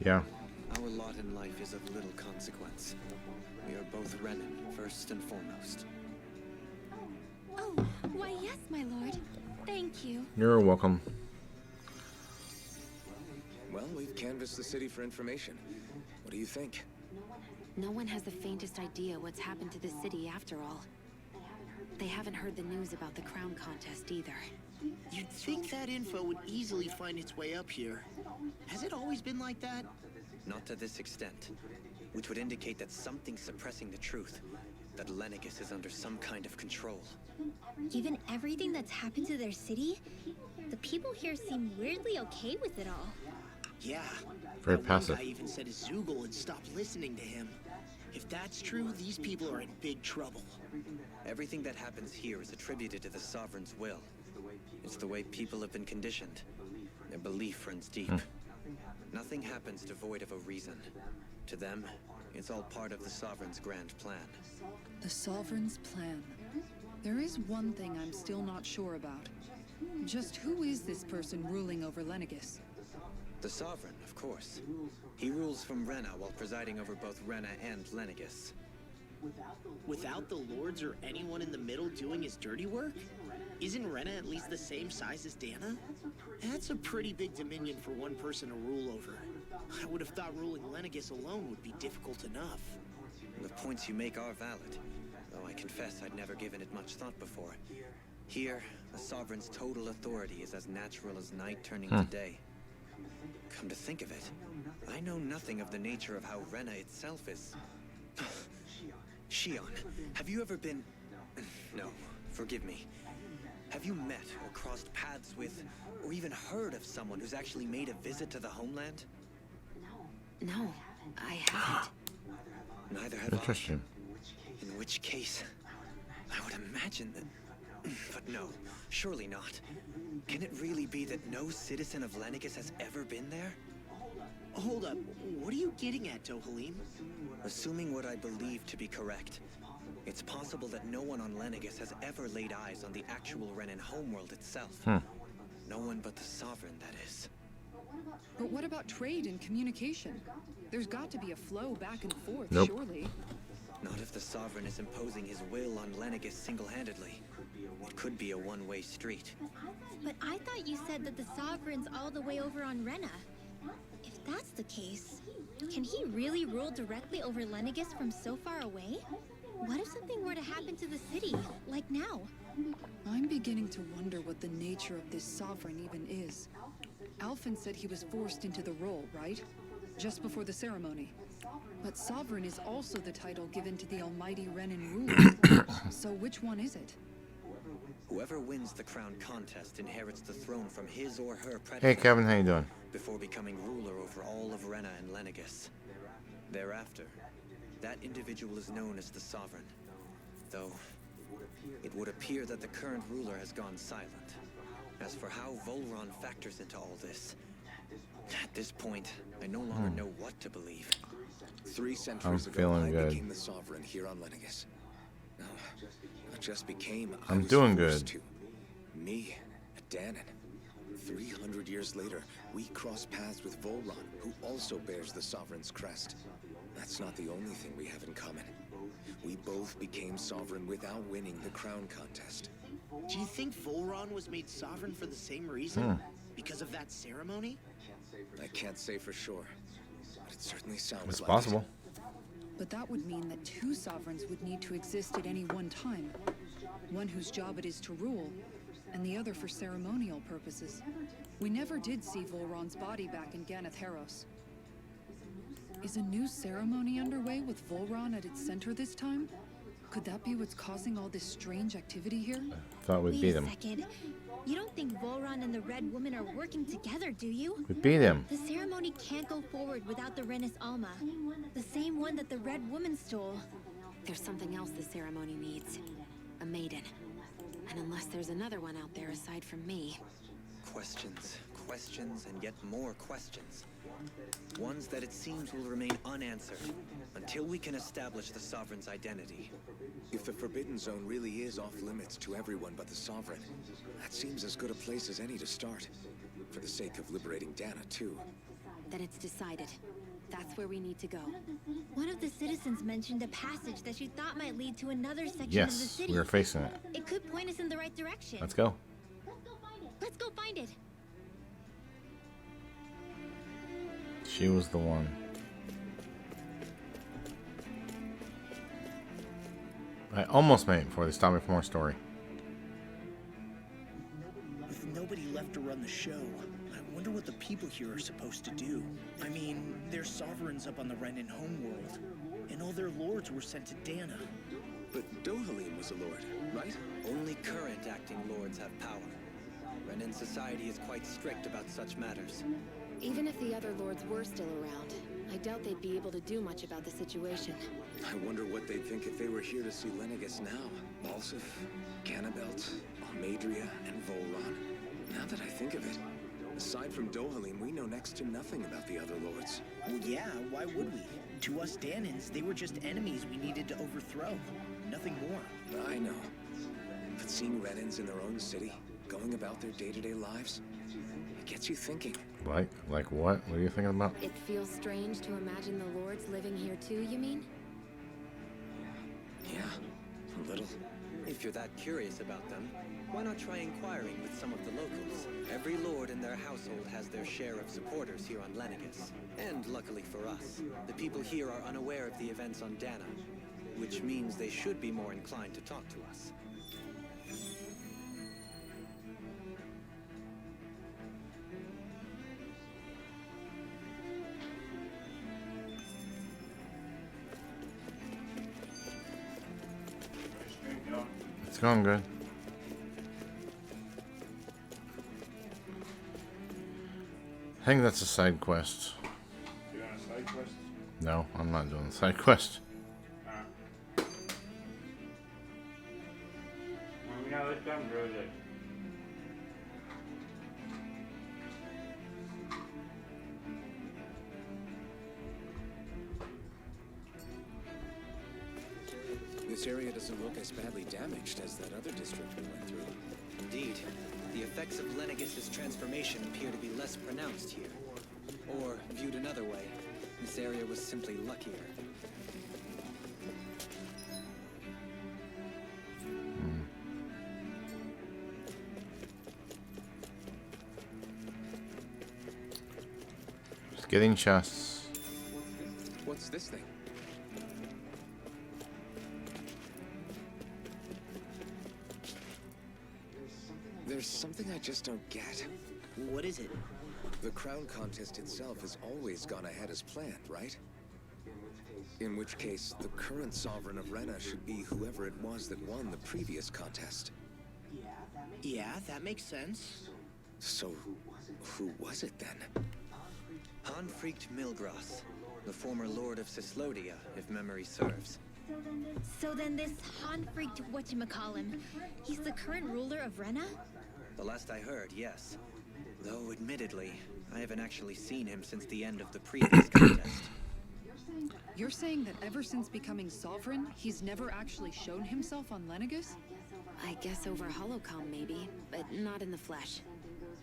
Yeah. Our lot in life is of little consequence. We are both Renan, first and foremost. Oh, why yes, my lord. Thank you. You're welcome. Well, we've canvassed the city for information. What do you think? No one has the faintest idea what's happened to the city after all. They haven't heard the news about the crown contest either. You'd think that info would easily find its way up here. Has it always been like that? Not to this extent, which would indicate that something's suppressing the truth. That Lenegis is under some kind of control. Given everything that's happened to their city, the people here seem weirdly okay with it all. Yeah. Very that passive. One guy even said his Zoogle had stopped listening to him. If that's true, these people are in big trouble. Everything that happens here is attributed to the Sovereign's will. It's the way people have been conditioned. Their belief runs deep. Nothing happens devoid of a reason. To them, it's all part of the Sovereign's grand plan. The Sovereign's plan. There is one thing I'm still not sure about. Just who is this person ruling over Lenegis? The Sovereign, of course. He rules from Rena while presiding over both Rena and Lenegis. Without the lords or anyone in the middle doing his dirty work? Isn't Rena at least the same size as Dana? That's a pretty big dominion for one person to rule over. I would have thought ruling Lenegis alone would be difficult enough. The points you make are valid, though I confess I'd never given it much thought before. Here, the Sovereign's total authority is as natural as night turning to day. Come to think of it, I know nothing of the nature of how Rena itself is. Shion, have you ever been... No, forgive me. Have you met or crossed paths with, or even heard of someone who's actually made a visit to the homeland? No, I haven't. Neither have Interesting. I. In which case, I would imagine that... But no, surely not. Can it really be that no citizen of Lenegis has ever been there? Hold up, what are you getting at, Dohalim? Assuming what I believe to be correct, it's possible that no one on Lenegis has ever laid eyes on the actual Renan homeworld itself. No one but the Sovereign, that is. But what about trade and communication? There's got to be a flow back and forth, surely. Not if the Sovereign is imposing his will on Lenegis single-handedly. It could be a one-way street. But I thought you said that the Sovereign's all the way over on Rena. If that's the case, can he really rule directly over Lenegis from so far away? What if something were to happen to the city, like now? I'm beginning to wonder what the nature of this Sovereign even is. Alphen said he was forced into the role, right? Just before the ceremony. But Sovereign is also the title given to the almighty Renan ruler. So which one is it? Whoever wins the crown contest inherits the throne from his or her predecessor. Hey Kevin, how you doing? Before becoming ruler over all of Rena and Lenegis. Thereafter, that individual is known as the Sovereign. Though, it would appear that the current ruler has gone silent. As for how Volron factors into all this, at this point, I no longer know what to believe. 3 centuries ago, I became the Sovereign here on Lenegis. No, not just became, I'm doing good. To. Me, a Danon. 300 years later, we cross paths with Volron, who also bears the Sovereign's crest. That's not the only thing we have in common. We both became Sovereign without winning the crown contest. Do you think Volron was made Sovereign for the same reason? Because of that ceremony? I can't say for sure, but it certainly sounds it's like possible. But that would mean that 2 Sovereigns would need to exist at any one time. One whose job it is to rule, and the other for ceremonial purposes. We never did see Volron's body back in Ganath Haros. Is a new ceremony underway with Volron at its center this time? Could that be what's causing all this strange activity here? Thought we'd beat them. Wait a second. You don't think Volron and the Red Woman are working together, do you? We beat him. The ceremony can't go forward without the Renis Alma. The same one that the Red Woman stole. There's something else the ceremony needs. A maiden. And unless there's another one out there aside from me. Questions, questions, and yet more questions. Ones that it seems will remain unanswered until we can establish the Sovereign's identity. If the Forbidden Zone really is off limits to everyone but the Sovereign, that seems as good a place as any to start. For the sake of liberating Dana, too. Then it's decided. That's where we need to go. One of the citizens mentioned a passage that she thought might lead to another section of the Yes, city. we are facing it. It could point us in the right direction. Let's go. Let's go find it. She was the one. I almost made it before they stopped me for more story. With nobody left to run the show, I wonder what the people here are supposed to do. I mean, there's sovereigns up on the Renan homeworld, and all their lords were sent to Dana. But Dohalim was a lord, right? Only current acting lords have power. Renan society is quite strict about such matters. Even if the other lords were still around, I doubt they'd be able to do much about the situation. I wonder what they'd think if they were here to see Lenegus now. Balsif, Cannabelt, Almadria, and Volron. Now that I think of it, aside from Dohalim, we know next to nothing about the other lords. Well, yeah, why would we? To us Danans, they were just enemies we needed to overthrow. Nothing more. I know. But seeing Renans in their own city, going about their day-to-day lives, it gets you thinking. Like what? What are you thinking about? It feels strange to imagine the lords living here too, you mean? Yeah, a little. If you're that curious about them, why not try inquiring with some of the locals? Every lord in their household has their share of supporters here on Lenegus. And luckily for us, the people here are unaware of the events on Dana, which means they should be more inclined to talk to us. It's going good. I think that's a side quest. You want a side quest? No, I'm not doing the side quest. Well, we know this done, bro. This area doesn't look as badly damaged as that other district we went through. Indeed, the effects of Lenegus's transformation appear to be less pronounced here. Or, viewed another way, this area was simply luckier. Just getting chests. What's this thing? There's something I just don't get. What is it? The crown contest itself has always gone ahead as planned, right? In which case, the current sovereign of Rena should be whoever it was that won the previous contest. Yeah, that makes sense. So, who was it then? Hanfricht Milgras, the former lord of Cislodia, if memory serves. So then this Hanfricht whatchamacallem, he's the current ruler of Rena? The last I heard, yes. Though, admittedly, I haven't actually seen him since the end of the previous contest. You're saying that ever since becoming sovereign, he's never actually shown himself on Lenegus? I guess over holocom maybe, but not in the flesh.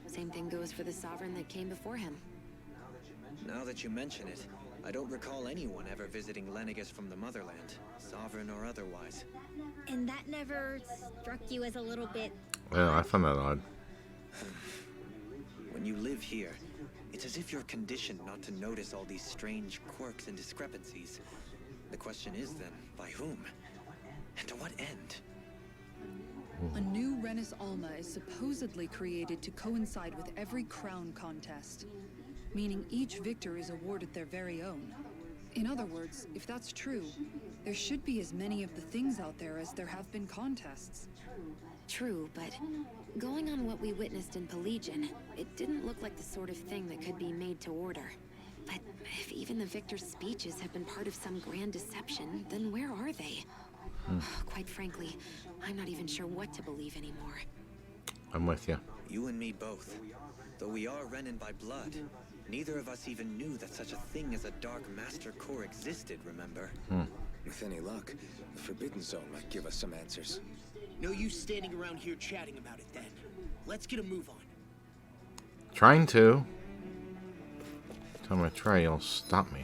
Same thing goes for the sovereign that came before him. Now that you mention it, I don't recall anyone ever visiting Lenegus from the motherland, sovereign or otherwise. And that never struck you as a little bit... Well, I found that odd. When you live here, it's as if you're conditioned not to notice all these strange quirks and discrepancies. The question is then, by whom? And to what end? A new Renis Alma is supposedly created to coincide with every crown contest, meaning each victor is awarded their very own. In other words, if that's true, there should be as many of the things out there as there have been contests. True, but going on what we witnessed in Pelagian, it didn't look like the sort of thing that could be made to order. But if even the victor's speeches have been part of some grand deception, then where are they? Quite frankly, I'm not even sure what to believe anymore. I'm with you. You and me both. Though we are Renan by blood, neither of us even knew that such a thing as a Dark Master Core existed, remember? With any luck, the Forbidden Zone might give us some answers. No use standing around here chatting about it then. Let's get a move on. Trying to. Time I try, you'll stop me.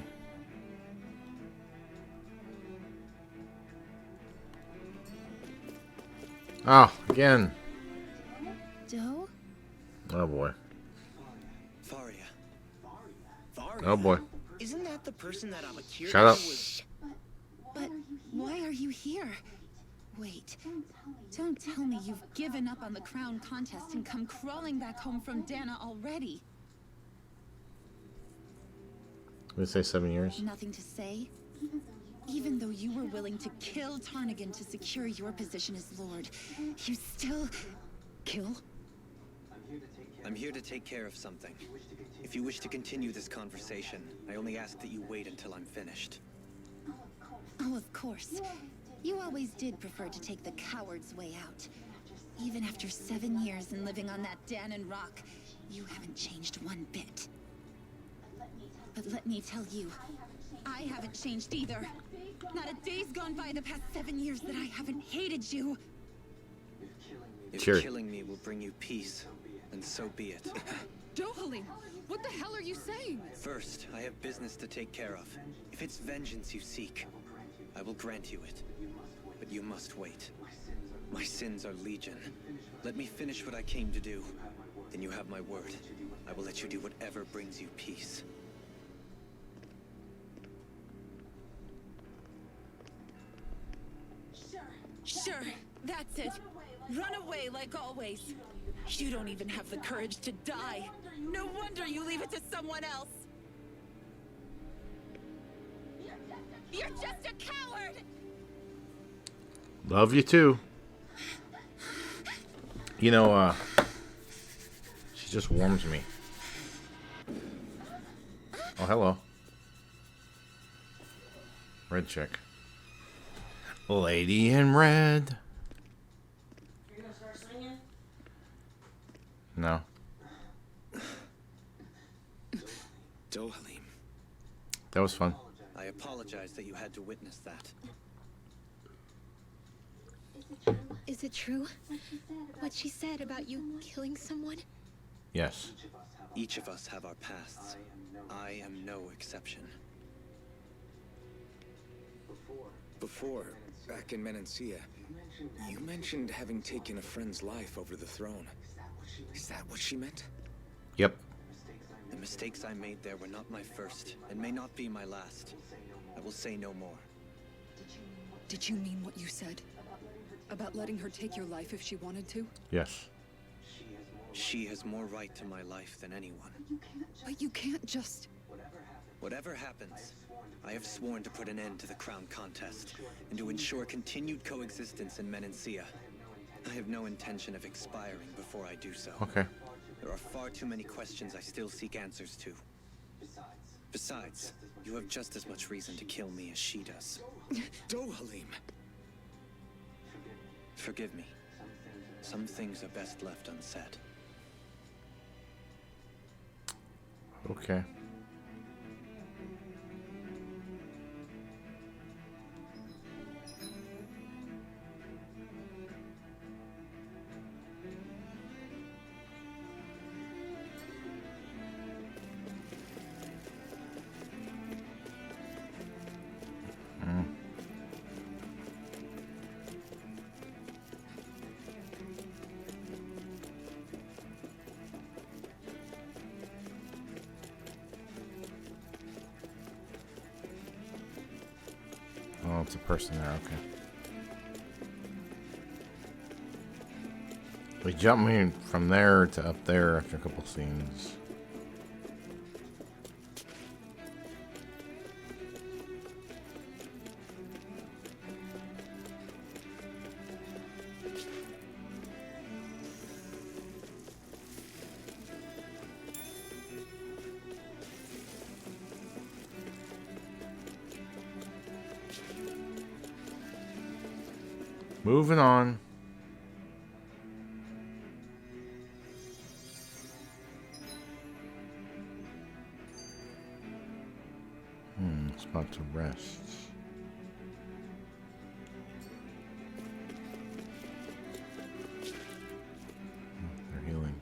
Oh, again. Doe? Oh boy. Faria. Varia? Oh boy. Isn't that the person that Amakira Shut up. was... But why are you here? Wait, don't tell me you've given up on the crown contest and come crawling back home from Dana already. We say 7 years. Nothing to say? Even though you were willing to kill Tarnigan to secure your position as Lord, you still... kill? I'm here to take care of something. If you wish to continue this conversation, I only ask that you wait until I'm finished. Oh, of course. You always did prefer to take the coward's way out. Even after 7 years and living on that Danon rock, you haven't changed one bit. But let me tell you, I haven't changed either. Not a day's gone by the past 7 years that I haven't hated you. If Sure. killing me will bring you peace, then so be it. Dohalim, what the hell are you saying? First, I have business to take care of. If it's vengeance you seek, I will grant you it. But you must wait. My sins are legion. Let me finish what I came to do. Then you have my word. I will let you do whatever brings you peace. Sure, that's it. Run away like always. You don't even have the courage to die. No wonder you leave it to someone else. You're just a coward! Love you too. You know, she just warms me. Oh, hello. Red chick. Lady in red. You're gonna start singing? No. Dohalim. That was fun. I apologize that you had to witness that. Is it true? What she said about you killing someone? Yes. Each of us have our pasts. I am no exception. Before, back in Menancia, you mentioned having taken a friend's life over the throne. Is that what she meant? Yep. The mistakes I made there were not my first, and may not be my last. I will say no more. Did you mean what you said? About letting her take your life if she wanted to? Yes. She has more right to my life than anyone. But you can't just... Whatever happens, I have sworn to put an end to the crown contest, and to ensure continued coexistence in Menancia. I have no intention of expiring before I do so. Okay. There are far too many questions I still seek answers to. Besides, you have just as much reason to kill me as she does. Dohalim! Forgive me. Some things are best left unsaid. Okay. Oh, it's a person there, okay. We jumped me from there to up there after a couple scenes. Moving on. Spot to rest. They're healing.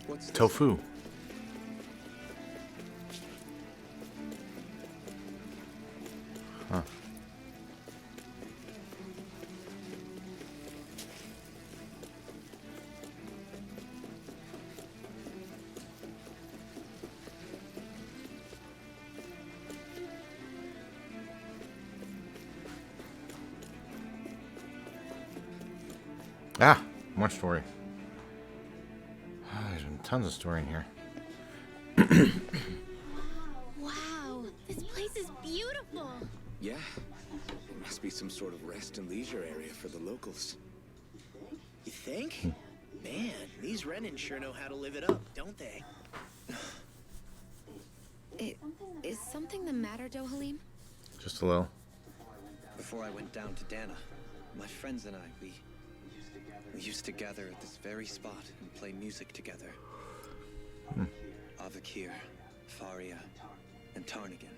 What's this? Tofu. Huh. Ah, more story. There's been tons of story in here. Wow, this place is beautiful. Yeah. It must be some sort of rest and leisure area for the locals. You think? Man, these Renan sure know how to live it up, don't they? Is something the matter, Dohalim? Just a little. Before I went down to Dana, my friends and I, we used to gather at this very spot and play music together. Avakir, Faria, and Tarnigan.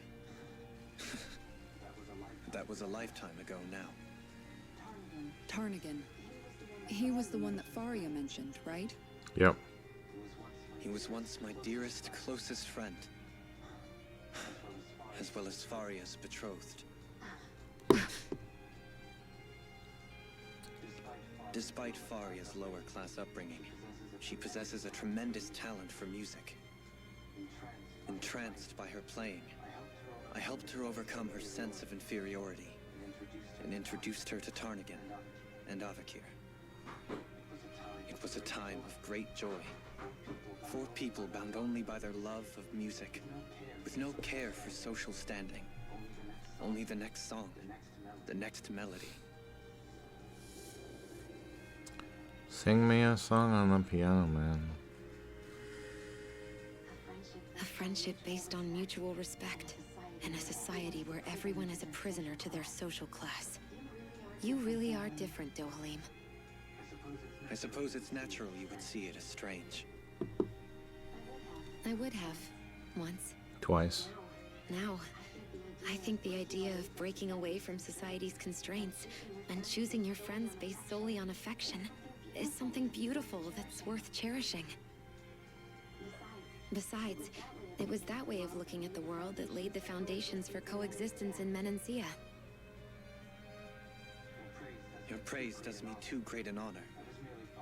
That was a lifetime ago now. Tarnigan. He was the one that Faria mentioned, right? Yep. He was once my dearest, closest friend. As well as Faria's betrothed. Despite Faria's lower class upbringing, she possesses a tremendous talent for music. Entranced by her playing, I helped her overcome her sense of inferiority and introduced her to Tarnigan and Avakir. It was a time of great joy. 4 people bound only by their love of music, with no care for social standing. Only the next song, the next melody. Sing me a song on the piano, man. A friendship based on mutual respect, and a society where everyone is a prisoner to their social class. You really are different, Dohalim. I suppose it's natural you would see it as strange. I would have, once. Twice. Now, I think the idea of breaking away from society's constraints and choosing your friends based solely on affection is something beautiful that's worth cherishing. Besides, it was that way of looking at the world that laid the foundations for coexistence in Menancia. Your praise does me too great an honor.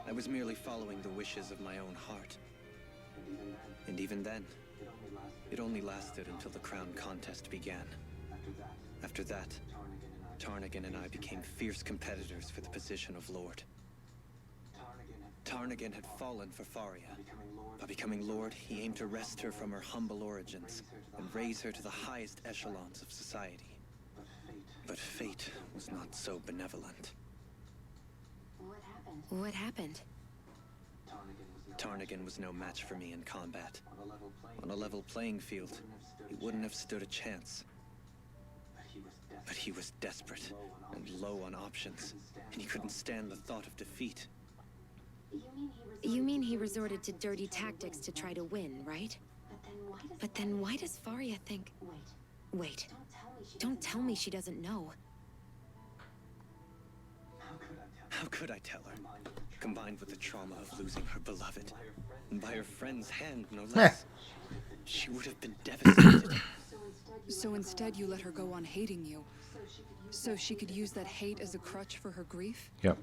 I was merely following the wishes of my own heart. And even then, it only lasted until the crown contest began. After that, Tarnigan and I became fierce competitors for the position of Lord. Tarnigan had fallen for Faria. By becoming Lord, he aimed to wrest her from her humble origins and raise her to the highest echelons of society. But fate was not so benevolent. What happened? Tarnigan was no match for me in combat. On a level playing field, he wouldn't have stood a chance. But he was desperate and low on options, and he couldn't stand the thought of defeat. You mean he resorted to dirty tactics to try to win, right? But then why does Faria think... Wait. Don't tell me she doesn't know. How could I tell her? Combined with the trauma of losing her beloved, and by her friend's hand, no less, she would have been devastated. So instead you let her go on hating you, so she could use that hate as a crutch for her grief? Yep.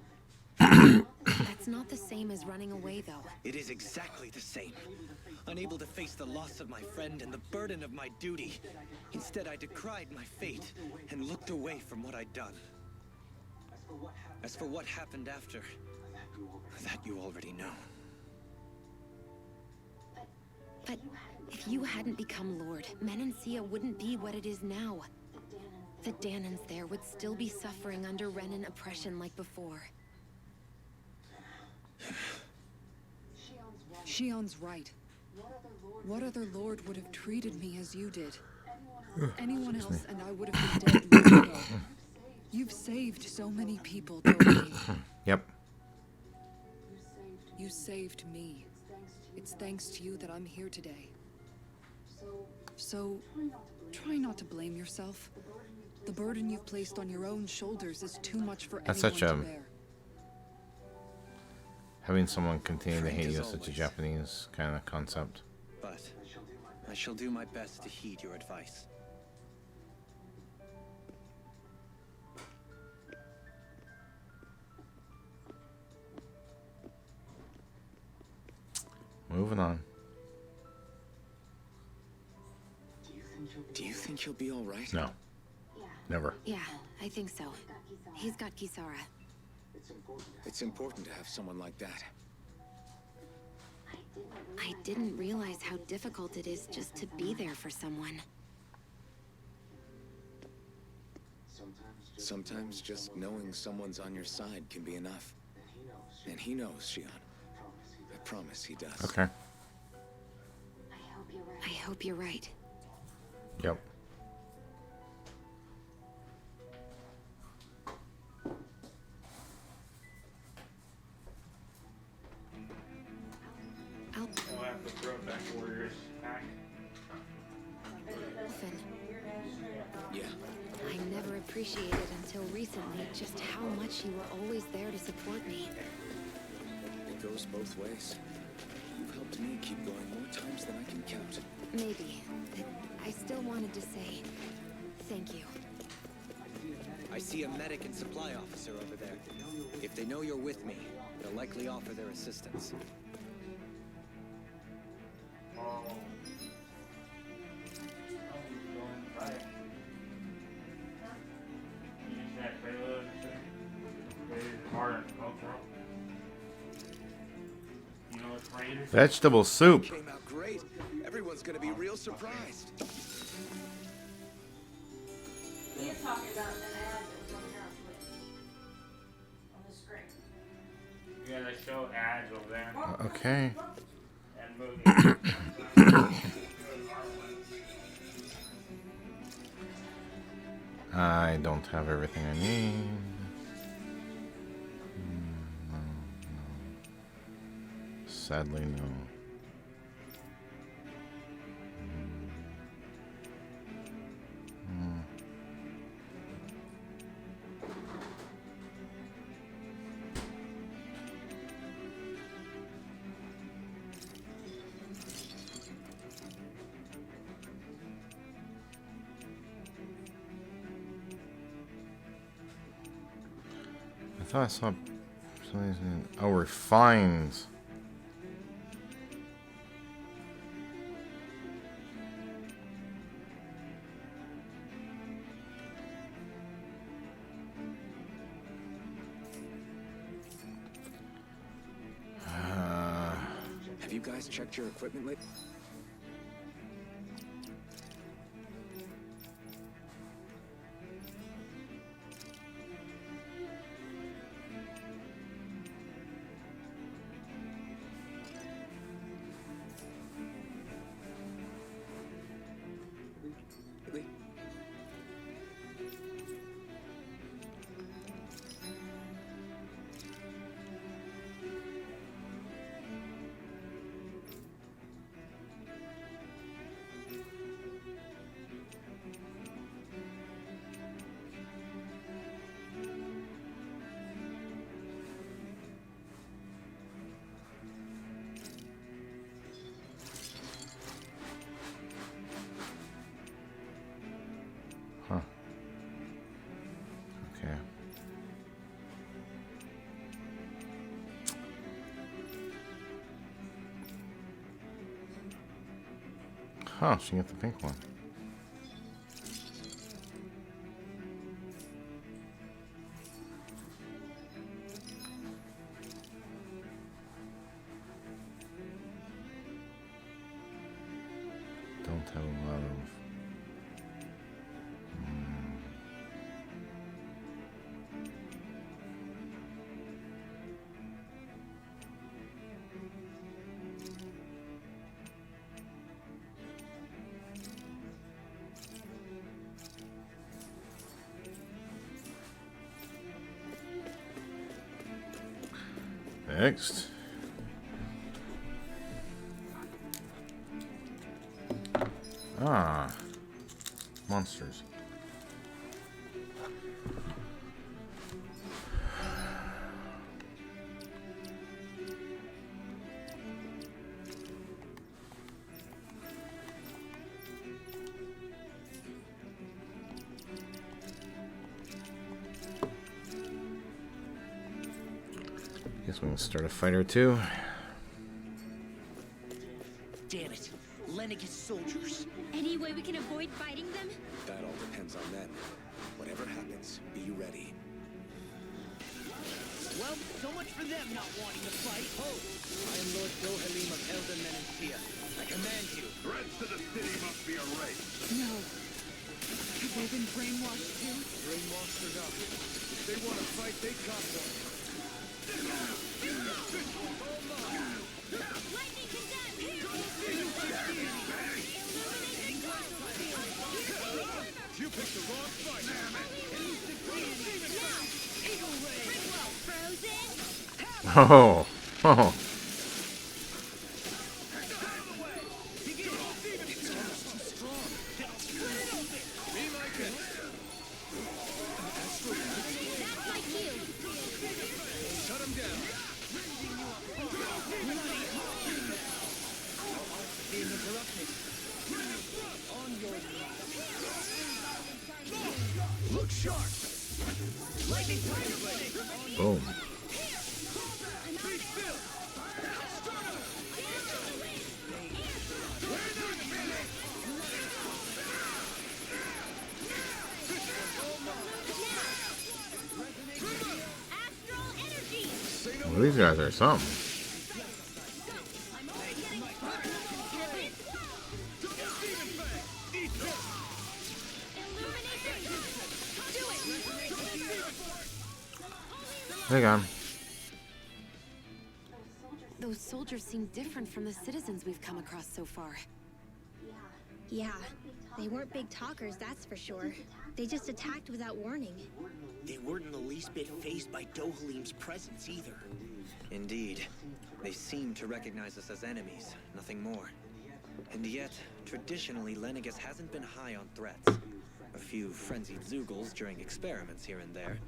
That's not the same as running away, though. It is exactly the same. Unable to face the loss of my friend and the burden of my duty. Instead, I decried my fate and looked away from what I'd done. As for what happened after, that you already know. But if you hadn't become Lord, Menancia wouldn't be what it is now. The Danans there would still be suffering under Renan oppression like before. Shion's right. What other lord would have treated me as you did? Anyone else and I would have been dead long ago. You've saved so many people, Dohalim. Yep. You saved me. It's thanks to you that I'm here today. So, try not to blame yourself. The burden you've placed on your own shoulders is too much for That's anyone such to a bear. Having someone continue to Frank hate as you is such a always. Japanese kind of concept. But I shall do my best to heed your advice. Moving on. Do you think he'll be all right? No. Never. Yeah, I think so. He's got Kisara. It's important to have someone like that. I didn't realize how difficult it is just to be there for someone. Sometimes just knowing someone's on your side can be enough. And he knows, Shion. I promise he does. Okay. I hope you're right. Yep. I'll We'll have to throw it back where it's packed. often. Yeah. I never appreciated until recently just how much you were always there to support me. It goes both ways. You've helped me keep going more times than I can count. Maybe, but I still wanted to say thank you. I see a medic and supply officer over there. If they know you're with me, they'll likely offer their assistance. Oh. Use that payload cultural. You know what's raiders? Vegetable soup. Came out great. Everyone's gonna be real surprised. He is talking about an ad that was on here on the screen. Yeah, they show ads over there. Okay. And movies. I don't have everything I need. No. Sadly, no. I thought I saw somebody's name. Oh, refined. Have you guys checked your equipment lately? Huh. Okay. Huh, she got the pink one. Don't have a lot of... Next. Ah. Monsters. we can start a fight or two. Damn it. Lenegis soldiers. Any way we can avoid fighting them? That all depends on them. Whatever happens, be ready. Well, so much for them not wanting to fight. I am Lord Dohalim of Elden Menancia. I command you. Threats to the city must be erased. No. Have they been brainwashed too? Brainwashed or not, if they want to fight, they got one. Lightning condemned! You picked the wrong fight. Frozen! Oh, oh. That's my cue! Shut him down. Being interrupted. On your Look sharp. lightning fire blade. Boom. Be still. Astral energy! Well, these guys are something. Hang on. Those soldiers seem different from the citizens we've come across so far. Yeah, they weren't big talkers, that's for sure. They just attacked without warning. They weren't in the least bit phased by Dohalim's presence either. Indeed. They seem to recognize us as enemies, nothing more. And yet, traditionally, Lenegis hasn't been high on threats. A few frenzied Zeugles during experiments here and there,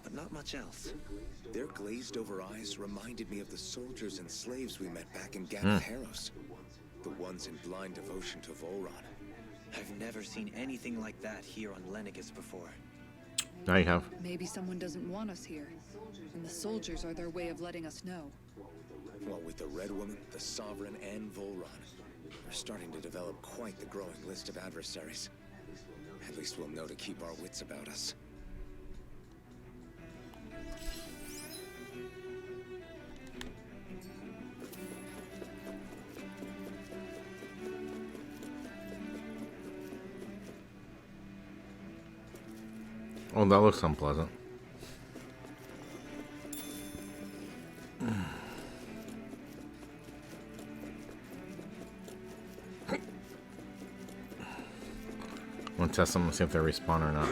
but not much else. Their glazed-over eyes reminded me of the soldiers and slaves we met back in Ganath Harros. The ones in blind devotion to Volron. I've never seen anything like that here on Lenegis before. Now you have. Maybe someone doesn't want us here, and the soldiers are their way of letting us know. Well, with the Red Woman, the Sovereign, and Volron, we're starting to develop quite the growing list of adversaries. At least we'll know to keep our wits about us. Oh, that looks unpleasant. I want to test them and see if they respawn or not.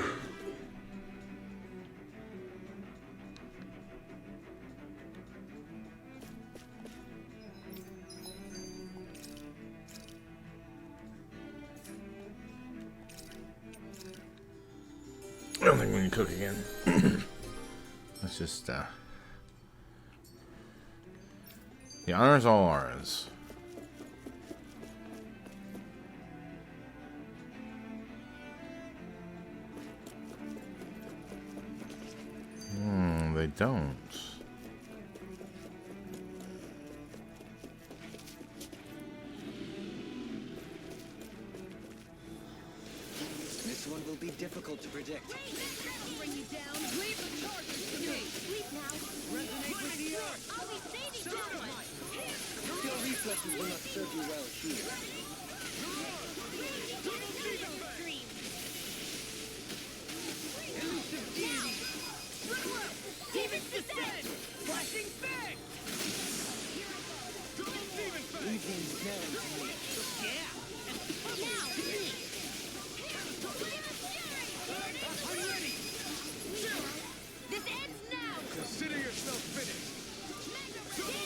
I don't think we can cook again. Let's just, the honor's all ours. They don't. This one will be difficult to predict. Bring you down. Leave the charges to me. Sleep now. Resonate with the earth. I'll be saving you. Your reflexes will not serve you well here. Demon's descent! Flashing fang. Demon fang. Leaving smelling to me. Now! I'm ready. This ends now! Consider yourself finished.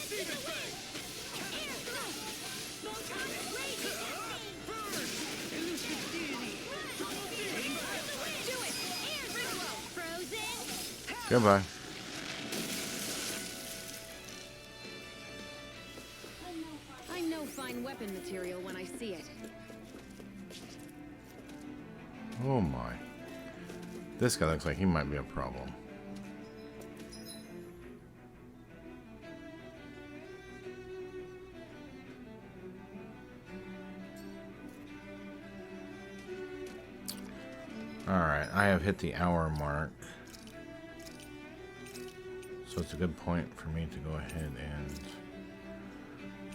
Demon fang. Air thrust! Burn. Elusive deity! Do it! Air ritual! Frozen! Goodbye. I know fine weapon material when I see it. Oh my. This guy looks like he might be a problem. Alright, I have hit the hour mark. So it's a good point for me to go ahead and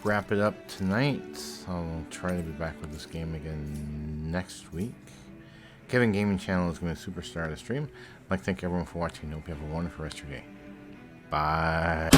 wrap it up tonight. I'll try to be back with this game again next week. Kevin Gaming Channel is going to superstar the stream. I'd like to thank everyone for watching. Hope you have a wonderful rest of your day. Bye.